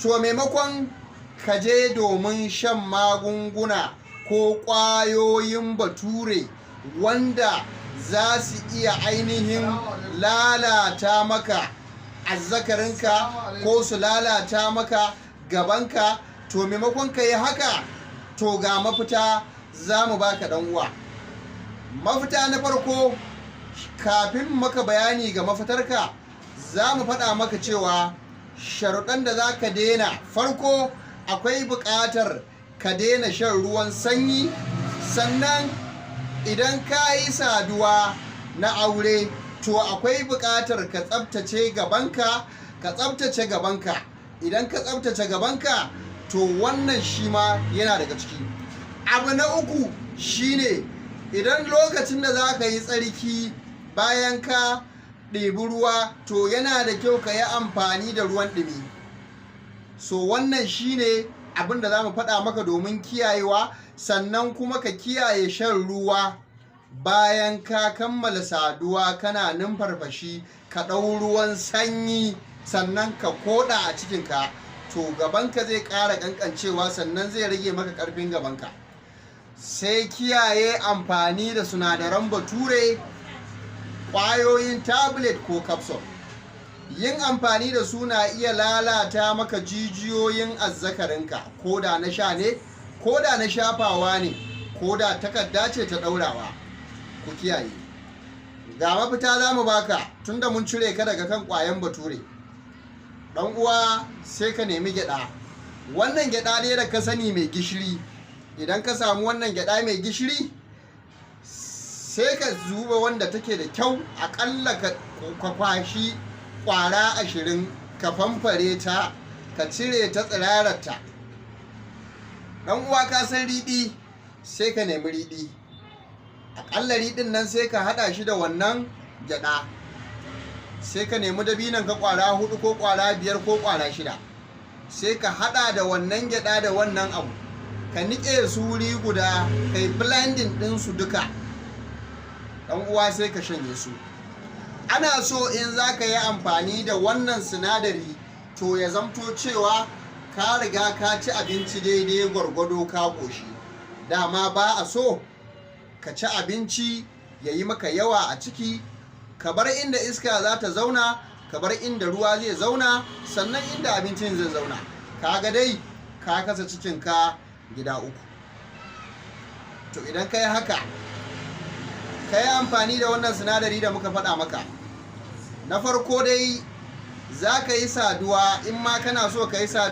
to maimakon ka je domin shan magunguna ko ƙwayoyin bature wanda za su iya ainihin lalata maka azzakarinka ko su lalata maka gabanka, to maimakon ka yi haka, to ga mafita za mu baka dan uwa. Mafita na farko, kafin maka bayani ga mafitarka, za mu faɗa maka cewa sharuɗan da za ka daina. Farko, akwai buƙatar ka daina shan ruwan sanyi, sannan idan ka yi saduwa na aure, to akwai buƙatar ka tsabtace gabanka, idan ka tsabtace gabanka, to wannan shi ma yana daga ciki. Abu na uku shine, idan lokacin da za ka yi tsarki bayan ka ɗebi ruwa, to yana da kyau ka yi amfani da ruwan ɗumi. So wannan shine abin da za mu faɗa maka domin kiyayewa, sannan kuma ka kiyaye shan ruwa bayan ka kammala saduwa kana numfarfashi, ka ɗau ruwan sanyi sannan ka koɗa a cikinka, to gabanka zai ƙara ƙanƙancewa, sannan zai rage maka ƙarfin gabanka. Sai kiyaye amfani da sinadaran bature, ƙwayoyin tablet ko capsule. Yin amfani da su na iya lalata maka jijiyoyin azzakarinka, ko da na sha ne, ko da na shafawa ne, ko da takarda ce ta ɗaurawa. Ku kiyaye. Ga mafita za mu baka, tunda mun cire ka daga kan ƙwayan bature. Ɗan uwa, sai ka nemi gyaɗa. Wannan gyaɗa ne da ka sani mai gishiri. Idan ka samu wannan gyaɗa mai gishiri, sai ka zuba wanda take da kyau, aƙalla ka kwashi ƙwara 20, ka famfare ta, ka cire ta tsirararta. Ɗan uwa, ka san riɗi, sai ka nemi riɗi. Aƙalla riɗin nan sai ka haɗa shi da wannan gyaɗa. Sai ka nemi dabinon ka ƙwara 4 ko ƙwara 5 ko ƙwara 6. Sai ka haɗa da wannan gyaɗa da wannan abu. Ka niƙe su wuri guda, ka yi blending ɗinsu duka. Ɗan uwa, sai ka shanye su. Ana so in za ka yi amfani da wannan sinadari, to ya zamto cewa ka riga ka ci abinci daidai gwargwado, ka ƙoshi. Dama ba a so ka ci abinci ya yi maka yawa a ciki, ka bar inda iska za ta zauna, ka bar inda ruwa zai zauna, sannan inda abincin zai zauna. Kaga dai ka kasa cikinka gida 3. To idan ka yi haka, ka yi amfani da wannan sinadari da muka faɗa maka. Na farko dai, za ka yi saduwa, in ma kana so ka yi saduwa